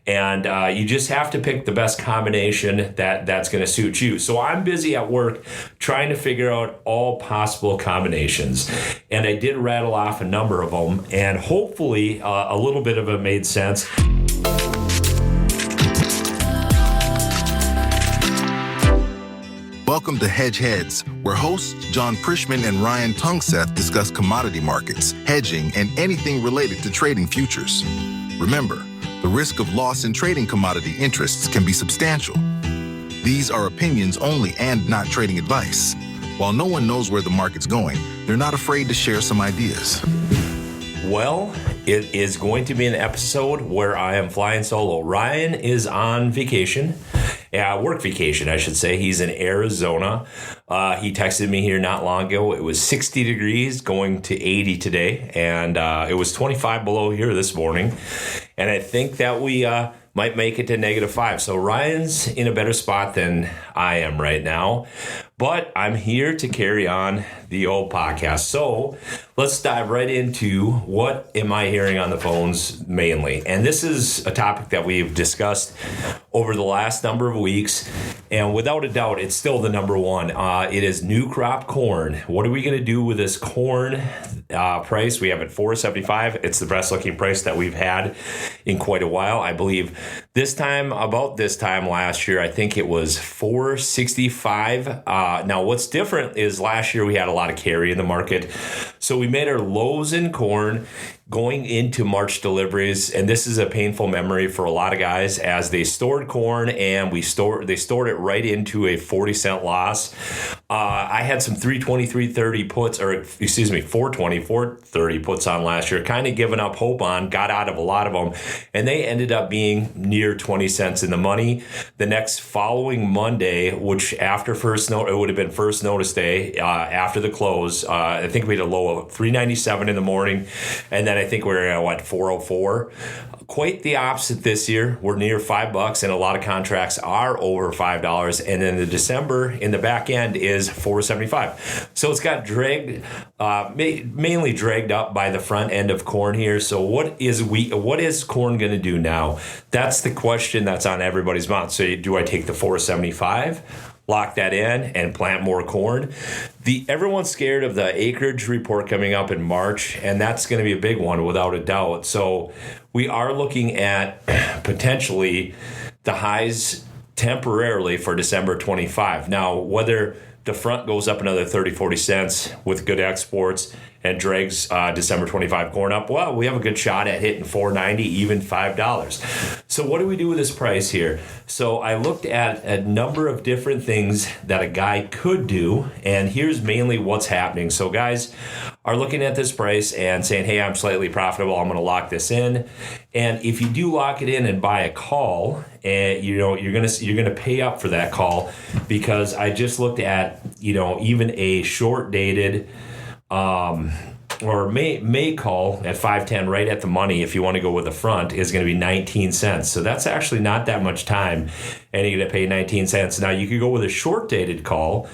And you just have to pick the best combination that's going to suit you. So I'm busy at work trying to figure out all possible combinations. And I did rattle off a number of them, and hopefully a little bit of it made sense. Welcome to Hedge Heads, where hosts Jon Prischman and Ryan Tungseth discuss commodity markets, hedging, and anything related to trading futures. Remember, the risk of loss in trading commodity interests can be substantial. These are opinions only and not trading advice. While no one knows where the market's going, they're not afraid to share some ideas. Well, it is going to be an episode where I am flying solo. Ryan is on vacation. Work vacation, I should say. He's in Arizona. He texted me here not long ago. It was 60 degrees going to 80 today, and it was 25 below here this morning. And I think that we might make it to -5. So Ryan's in a better spot than I am right now. But I'm here to carry on the old podcast. So let's dive right into what am I hearing on the phones mainly. And this is a topic that we've discussed over the last number of weeks. And without a doubt, it's still the number one. It is new crop corn. What are we going to do with this corn price? We have it $4.75. It's the best looking price that we've had in quite a while. I believe about this time last year, I think it was $4.65. Now, what's different is last year we had a lot of carry in the market. So we made our lows in corn going into March deliveries, and this is a painful memory for a lot of guys as they stored corn and they stored it right into a 40-cent loss. I had some 320, 330 puts, or excuse me, 420, 430 puts on last year, kind of given up hope on, got out of a lot of them, and they ended up being near 20 cents in the money. The next following Monday, which after it would have been first notice day, after the close, I think we had a low of 397 in the morning, and then I think we're at 404. Quite the opposite this year. We're near $5, and a lot of contracts are over $5. And then the December in the back end is $4.75. So it's got dragged, mainly dragged up by the front end of corn here. So what is corn going to do now? That's the question that's on everybody's mouth. So do I take the $4.75? Lock that in and plant more corn? Everyone's scared of the acreage report coming up in March, and that's going to be a big one without a doubt. So we are looking at potentially the highs temporarily for December 25. Now, whether the front goes up another 30, 40 cents with good exports and drags December 25 corn up, well, we have a good shot at hitting $4.90, even $5. So what do we do with this price here? So I looked at a number of different things that a guy could do, and here's mainly what's happening. So guys are looking at this price and saying, hey, I'm slightly profitable, I'm going to lock this in. And if you do lock it in and buy a call, and you're going to pay up for that call, because I just looked at even a short dated or May call at 510 right at the money, if you want to go with the front, is going to be 19 cents. So that's actually not that much time, and you're going to pay 19 cents. Now you could go with a short dated call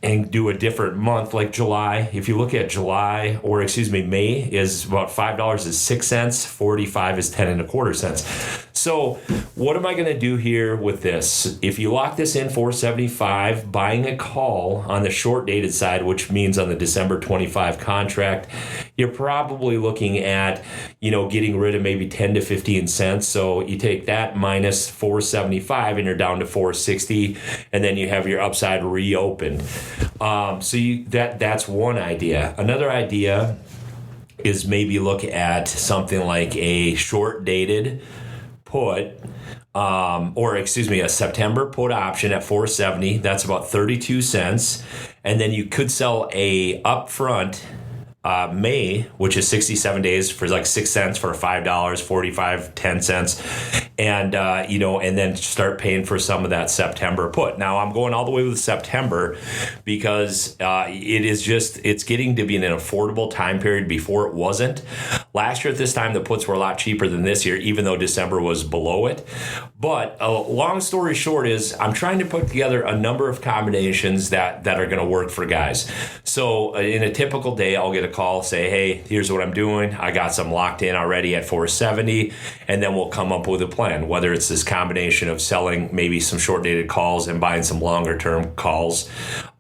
and do a different month like July. If you look at May is about $5.06, 45 is 10.25 cents. So what am I going to do here with this? If you lock this in $4.75, buying a call on the short dated side, which means on the December 25 contract, you're probably looking at, getting rid of maybe 10 to 15 cents. So you take that minus $4.75 and you're down to $4.60, and then you have your upside reopened. That's one idea. Another idea is maybe look at something like a short dated put, a September put option at $4.70. That's about 32 cents. And then you could sell a upfront May, which is 67 days, for like 6 cents for $5, 45, 10 cents. And, and then start paying for some of that September put. Now I'm going all the way with September because it's getting to be an affordable time period. Before it wasn't. Last year at this time, the puts were a lot cheaper than this year, even though December was below it. But long story short is I'm trying to put together a number of combinations that are going to work for guys. So in a typical day, I'll get a a call, say, hey, here's what I'm doing. I got some locked in already at 470, and then we'll come up with a plan, whether it's this combination of selling maybe some short-dated calls and buying some longer-term calls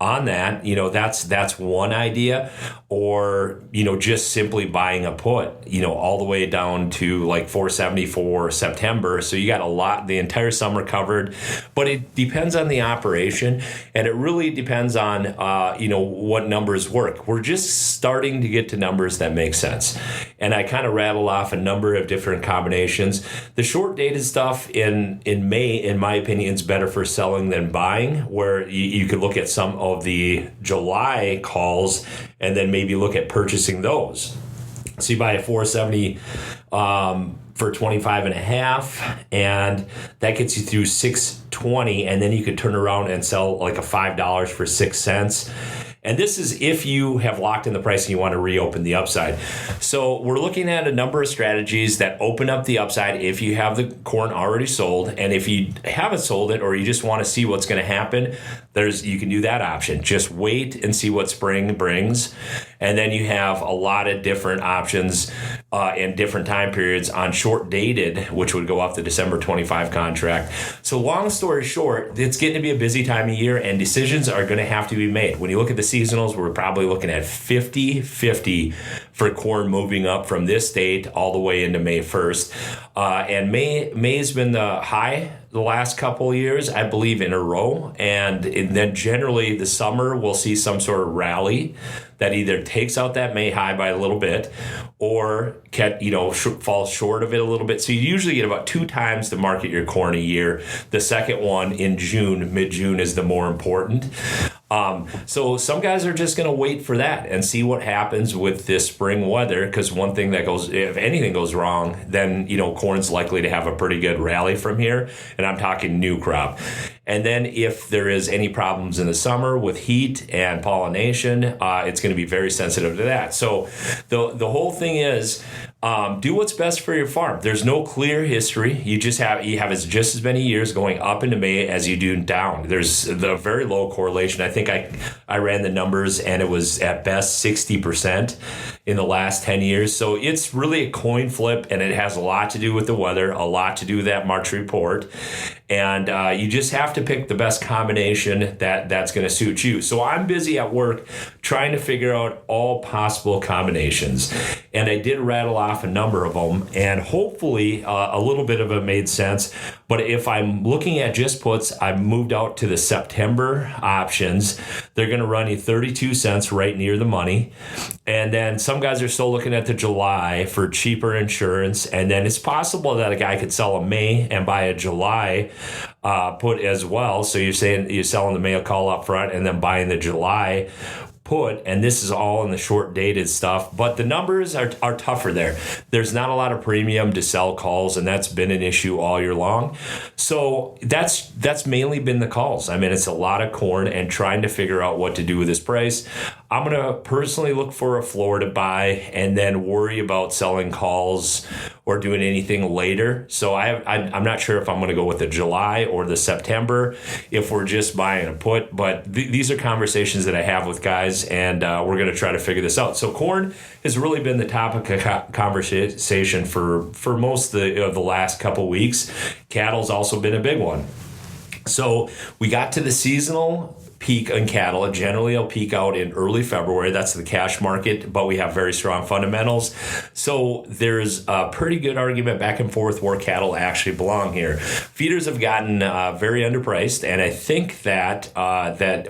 on that. That's one idea. Or, just simply buying a put, all the way down to like 470 for September. So you got the entire summer covered, but it depends on the operation, and it really depends on, what numbers work. We're just starting to get to numbers that make sense. And I kind of rattle off a number of different combinations. The short dated stuff in May, in my opinion, is better for selling than buying, where you could look at some of the July calls and then maybe look at purchasing those. So you buy a 470 for 25 and a half, and that gets you through 620, and then you could turn around and sell like a $5 for 6 cents. And this is if you have locked in the price and you want to reopen the upside. So we're looking at a number of strategies that open up the upside if you have the corn already sold. And if you haven't sold it, or you just want to see what's going to happen, you can do that option. Just wait and see what spring brings. And then you have a lot of different options and different time periods on short dated, which would go off the December 25 contract. So long story short, it's getting to be a busy time of year, and decisions are going to have to be made. When you look at the seasonals, we're probably looking at 50-50 for corn moving up from this date all the way into May 1st. And May's been the high the last couple of years, I believe, in a row. And then generally the summer we'll see some sort of rally that either takes out that May high by a little bit or falls short of it a little bit. So you usually get about 2 times to market your corn a year. The second one in June, mid-June, is the more important. So some guys are just going to wait for that and see what happens with this spring weather, because one thing that goes, if anything goes wrong, then, corn's likely to have a pretty good rally from here. And I'm talking new crop. And then if there is any problems in the summer with heat and pollination, it's going to be very sensitive to that. So the whole thing is, do what's best for your farm. There's no clear history. You have just as many years going up into May as you do down. There's the very low correlation. I think I ran the numbers, and it was at best 60% in the last 10 years. So it's really a coin flip, and it has a lot to do with the weather, a lot to do with that March report. And you just have to pick the best combination that's going to suit you. So I'm busy at work trying to figure out all possible combinations. And I did rattle off a number of them, and hopefully a little bit of it made sense. But if I'm looking at just puts, I've moved out to the September options. They're going to run you 32 cents right near the money. And then some guys are still looking at the July for cheaper insurance. And then it's possible that a guy could sell a May and buy a July put as well. So you're saying you're selling the May call up front and then buying the July put, and this is all in the short dated stuff, but the numbers are tougher there. There's not a lot of premium to sell calls, and that's been an issue all year long. So that's mainly been the calls. I mean, it's a lot of corn and trying to figure out what to do with this price. I'm going to personally look for a floor to buy and then worry about selling calls or doing anything later. So I'm not sure if I'm going to go with the July or the September if we're just buying a put, but these are conversations that I have with guys, and we're going to try to figure this out. So corn has really been the topic of conversation for most of the last couple weeks. Cattle's also been a big one. So we got to the seasonal peak in cattle. Generally, it'll peak out in early February. That's the cash market, but we have very strong fundamentals. So there's a pretty good argument back and forth where cattle actually belong here. Feeders have gotten very underpriced, and I think that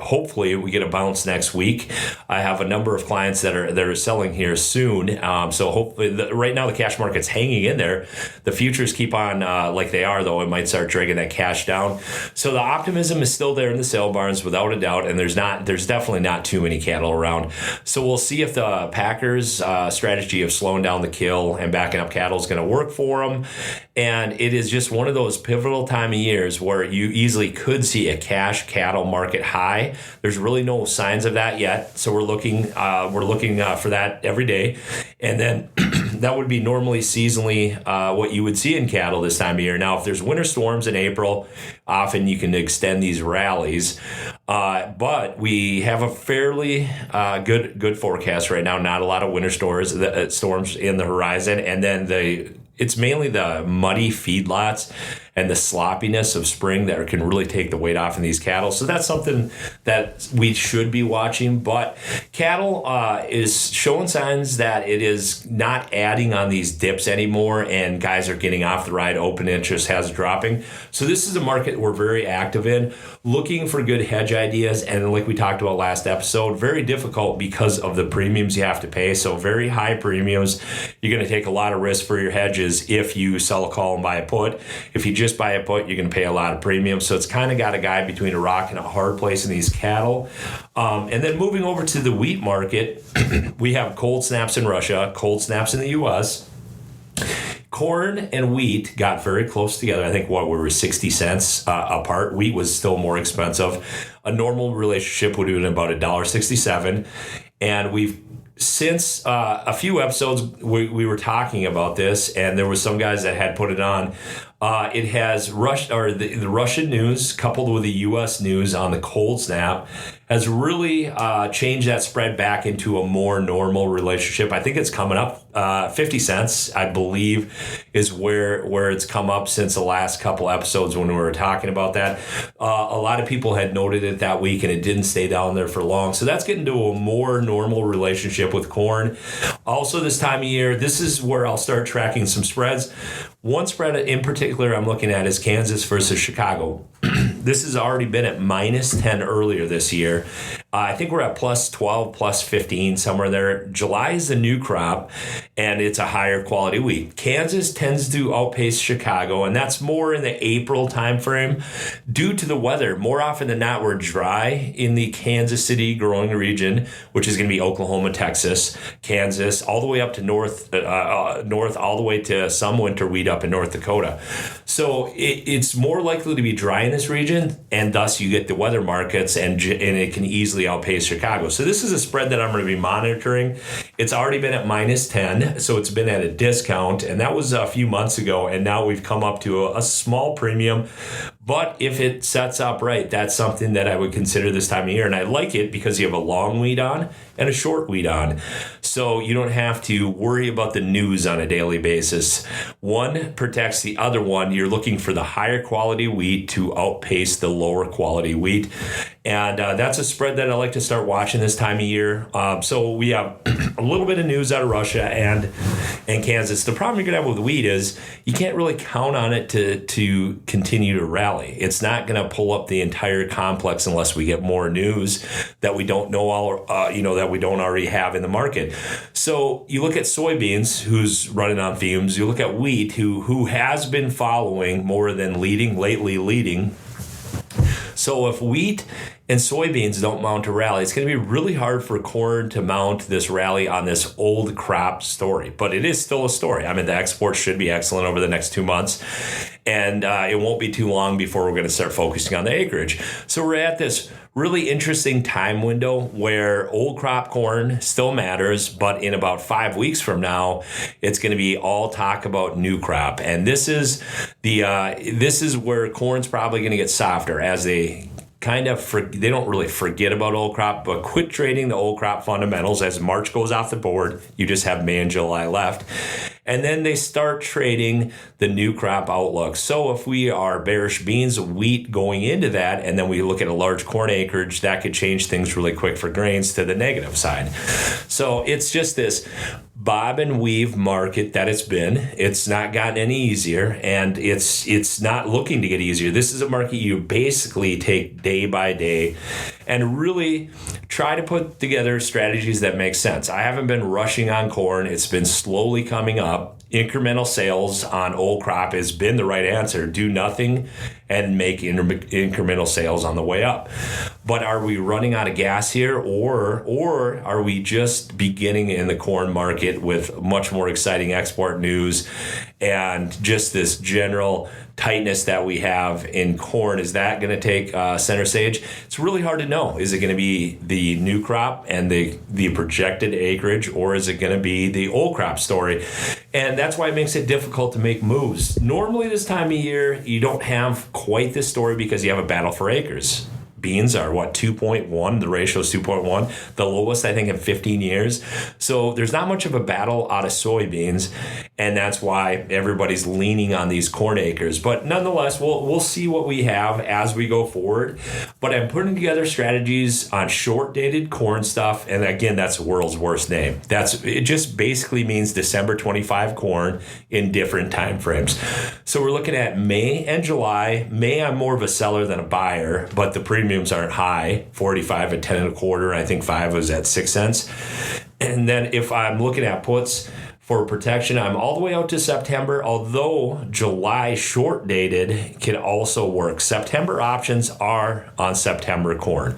hopefully we get a bounce next week. I have a number of clients that are selling here soon. So hopefully, right now the cash market's hanging in there. The futures keep on like they are, though. It might start dragging that cash down. So the optimism is still there in the sale barns without a doubt, and there's definitely not too many cattle around. So we'll see if the Packers' strategy of slowing down the kill and backing up cattle is going to work for them. And it is just one of those pivotal time of years where you easily could see a cash cattle market high. There's really no signs of that yet, so we're looking for that every day. And then that would be normally seasonally what you would see in cattle this time of year. Now, if there's winter storms in April, often you can extend these rallies. But we have a fairly good forecast right now. Not a lot of winter storms in the horizon, and then it's mainly the muddy feedlots and the sloppiness of spring that can really take the weight off in these cattle. So that's something that we should be watching. But cattle is showing signs that it is not adding on these dips anymore, and guys are getting off the ride. Open interest has dropping. So this is a market we're very active in, looking for good hedge ideas. And like we talked about last episode, very difficult because of the premiums you have to pay. So very high premiums. You're going to take a lot of risk for your hedges if you sell a call and buy a put. If you just buy a put, you're going to pay a lot of premium. So it's kind of got a guy between a rock and a hard place in these cattle. And then moving over to the wheat market, we have cold snaps in Russia, cold snaps in the U.S. Corn and wheat got very close together. I think we were 60 cents apart. Wheat was still more expensive. A normal relationship would have been about $1.67. And we've since a few episodes, we were talking about this, and there were some guys that had put it on. It has the Russian news coupled with the U.S. news on the cold snap has really changed that spread back into a more normal relationship. I think it's coming up 50 cents, I believe, is where it's come up since the last couple episodes when we were talking about that. A lot of people had noted it that week, and it didn't stay down there for long. So that's getting to a more normal relationship with corn. Also, this time of year, this is where I'll start tracking some spreads. One spread in particular I'm looking at is Kansas versus Chicago. This has already been at minus 10 earlier this year. I think we're at plus 12, plus 15, somewhere there. July is the new crop, and it's a higher quality wheat. Kansas tends to outpace Chicago, and that's more in the April timeframe due to the weather. More often than not, we're dry in the Kansas City growing region, which is going to be Oklahoma, Texas, Kansas, all the way up to north, all the way to some winter wheat up in North Dakota. So it's more likely to be dry in this region, and thus you get the weather markets, and it can easily outpace Chicago. So this is a spread that I'm going to be monitoring. It's already been at minus 10, so it's been at a discount, and that was a few months ago, and now we've come up to a small premium. But if it sets up right, that's something that I would consider this time of year. And I like it because you have a long wheat on and a short wheat on. So you don't have to worry about the news on a daily basis. One protects the other one. You're looking for the higher quality wheat to outpace the lower quality wheat. And that's a spread that I like to start watching this time of year. So we have a little bit of news out of Russia and Kansas. The problem you're going to have with wheat is you can't really count on it to continue to rally. It's not going to pull up the entire complex unless we get more news that we don't know that we don't already have in the market. So you look at soybeans, who's running on fumes. You look at wheat, who has been following more than lately leading. So if wheat and soybeans don't mount a rally, it's going to be really hard for corn to mount this rally on this old crop story. But it is still a story. I mean, the exports should be excellent over the next 2 months. And it won't be too long before we're going to start focusing on the acreage. So we're at this really interesting time window where old crop corn still matters, but in about 5 weeks from now, it's going to be all talk about new crop. And this is where corn's probably going to get softer as they they don't really forget about old crop, but quit trading the old crop fundamentals. As March goes off the board, you just have May and July left. And then they start trading the new crop outlook. So if we are bearish beans, wheat going into that, and then we look at a large corn acreage, that could change things really quick for grains to the negative side. So it's just this bob and weave market that it's been. It's not gotten any easier, and it's not looking to get easier. This is a market you basically take day by day and really try to put together strategies that make sense. I haven't been rushing on corn. It's been slowly coming up. Incremental sales on old crop has been the right answer. Do nothing and make incremental sales on the way up. But are we running out of gas here, or are we just beginning in the corn market with much more exciting export news and just this general tightness that we have in corn? Is that going to take center stage? It's really hard to know. Is it going to be the new crop and the projected acreage, or is it going to be the old crop story? And that's why it makes it difficult to make moves. Normally this time of year, you don't have quite this story because you have a battle for acres. beans are 2.1. The ratio is 2.1, the lowest I think in 15 years. So there's not much of a battle out of soybeans, and that's why everybody's leaning on these corn acres. But nonetheless, we'll see what we have as we go forward. But I'm putting together strategies on short-dated corn stuff, and again, that's the world's worst name. It just basically means December 25 corn in different time frames. So we're looking at May and July. May, I'm more of a seller than a buyer, but the premiums aren't high. 45 at 10 and a quarter. I think 5 was at 6 cents. And then if I'm looking at puts for protection, I'm all the way out to September, although July short dated can also work. September options are on September corn,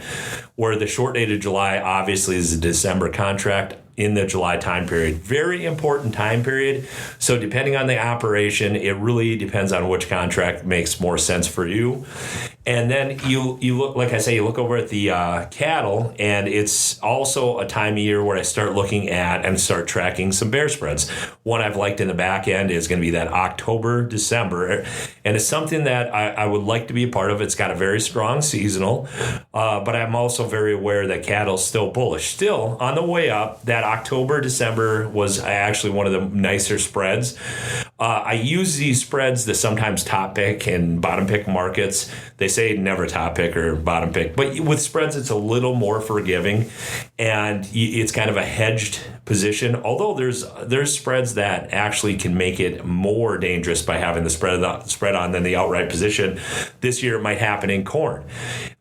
where the short dated July obviously is a December contract in the July time period. Very important time period. So depending on the operation, it really depends on which contract makes more sense for you. And then you look, like I say, you look over at the cattle, and it's also a time of year where I start looking at and start tracking some bear spreads. One I've liked in the back end is going to be that October, December, and it's something that I would like to be a part of. It's got a very strong seasonal, but I'm also very aware that cattle's still bullish. Still on the way up, that October, December was actually one of the nicer spreads. I use these spreads to sometimes top pick and bottom pick markets. They say never top pick or bottom pick, but with spreads, it's a little more forgiving, and it's kind of a hedged position. Although there's spreads that actually can make it more dangerous by having the spread on than the outright position. This year, it might happen in corn.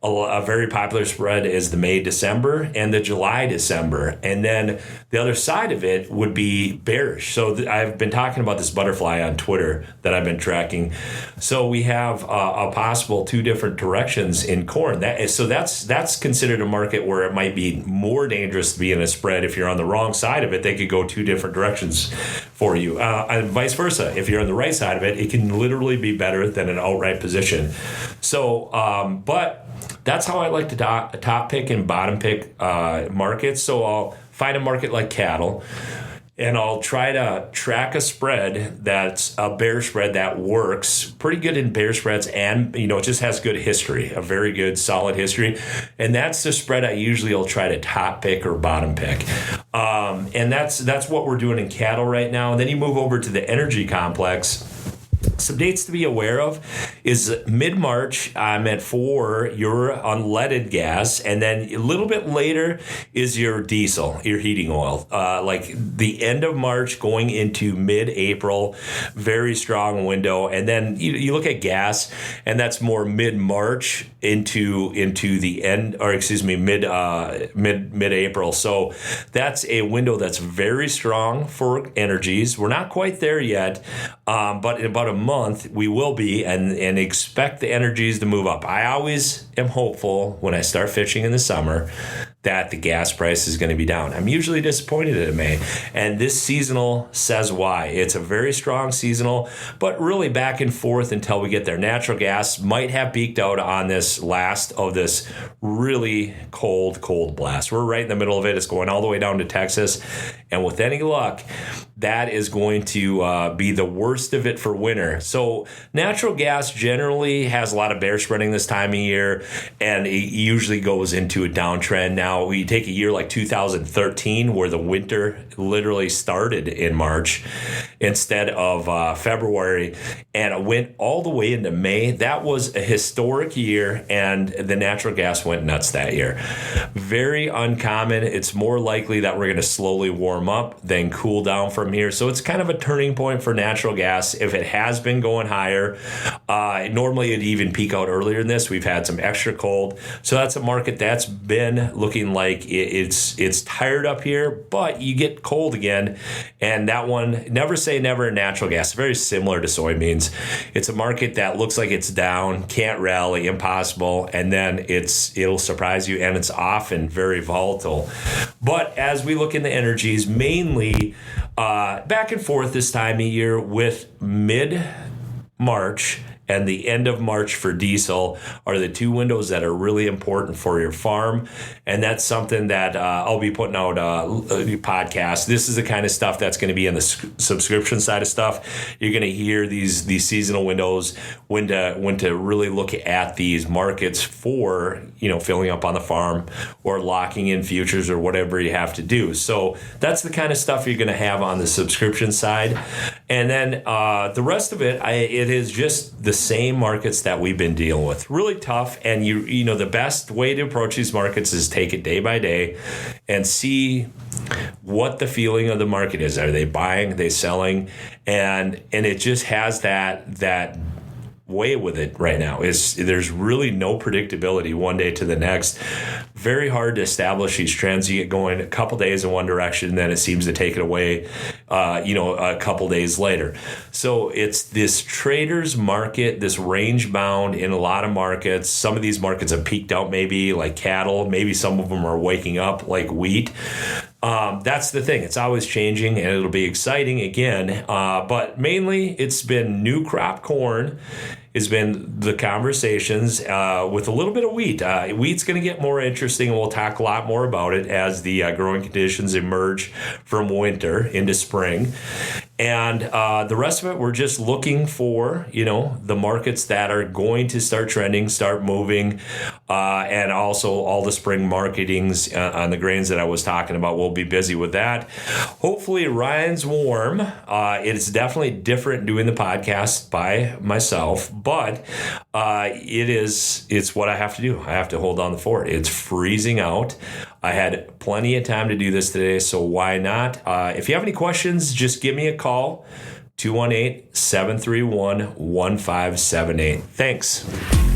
A very popular spread is the May-December and the July-December, and then the other side of it would be bearish. So I've been talking about this butterfly on Twitter that I've been tracking. So we have a possible two different directions in corn. That's considered a market where it might be more dangerous to be in a spread. If you're on the wrong side of it, they could go two different directions for you. And vice versa. If you're on the right side of it can literally be better than an outright position. So, but that's how I like to top pick and bottom pick markets. So I'll find a market like cattle, and I'll try to track a spread that's a bear spread that works pretty good in bear spreads, and it just has good history, a very good solid history. And that's the spread I usually will try to top pick or bottom pick. And that's what we're doing in cattle right now. And then you move over to the energy complex. Some dates to be aware of is mid-March, I'm at 4, your unleaded gas, and then a little bit later is your diesel, your heating oil. Like the end of March going into mid-April, very strong window. And then you look at gas, and that's more mid-March into the end, or excuse me, mid-April. So that's a window that's very strong for energies. We're not quite there yet, but in about a month we will be, and expect the energies to move up. I always am hopeful when I start fishing in the summer that the gas price is going to be down. I'm usually disappointed in May, and this seasonal says why. It's a very strong seasonal, but really back and forth until we get there. Natural gas might have peaked out on this last of this really cold blast. We're right in the middle of it. It's going all the way down to Texas, and with any luck, that is going to be the worst of it for winter. So natural gas generally has a lot of bear spreading this time of year, and it usually goes into a downtrend. Now, we take a year like 2013, where the winter literally started in March instead of February, and it went all the way into May. That was a historic year, and the natural gas went nuts that year. Very uncommon. It's more likely that we're going to slowly warm up than cool down from here. So it's kind of a turning point for natural gas. If it has been going higher, normally it'd even peak out earlier than this. We've had some extra cold. So that's a market that's been looking like it's tired up here, but you get cold again. And that one, never say never in natural gas. Very similar to soybeans. It's a market that looks like it's down, can't rally, impossible, and then it'll surprise you, and it's often very volatile. But as we look into energies, mainly back and forth this time of year with mid-March and the end of March for diesel are the two windows that are really important for your farm. And that's something that I'll be putting out a podcast. This is the kind of stuff that's going to be in the subscription side of stuff. You're going to hear these seasonal windows, when to really look at these markets for, filling up on the farm or locking in futures or whatever you have to do. So that's the kind of stuff you're going to have on the subscription side. And then the rest of it, it is just the same markets that we've been dealing with. Really tough. And the best way to approach these markets is take it day by day and see what the feeling of the market is. Are they buying? Are they selling? And it just has that way with it right now. There's really no predictability one day to the next. Very hard to establish these trends. You get going a couple days in one direction, then it seems to take it away, a couple days later. So it's this trader's market, this range bound in a lot of markets. Some of these markets have peaked out, maybe like cattle. Maybe some of them are waking up like wheat. That's the thing. It's always changing, and it'll be exciting again. But mainly, it's been new crop corn. Has been the conversations with a little bit of wheat. Wheat's going to get more interesting, and we'll talk a lot more about it as the growing conditions emerge from winter into spring. And the rest of it, we're just looking for, the markets that are going to start trending, start moving, and also all the spring marketings on the grains that I was talking about. We'll be busy with that. Hopefully, Ryan's warm. It's definitely different doing the podcast by myself, but it's what I have to do. I have to hold on the fort. It's freezing out. I had plenty of time to do this today, so why not? If you have any questions, just give me a call, 218-731-1578. Thanks.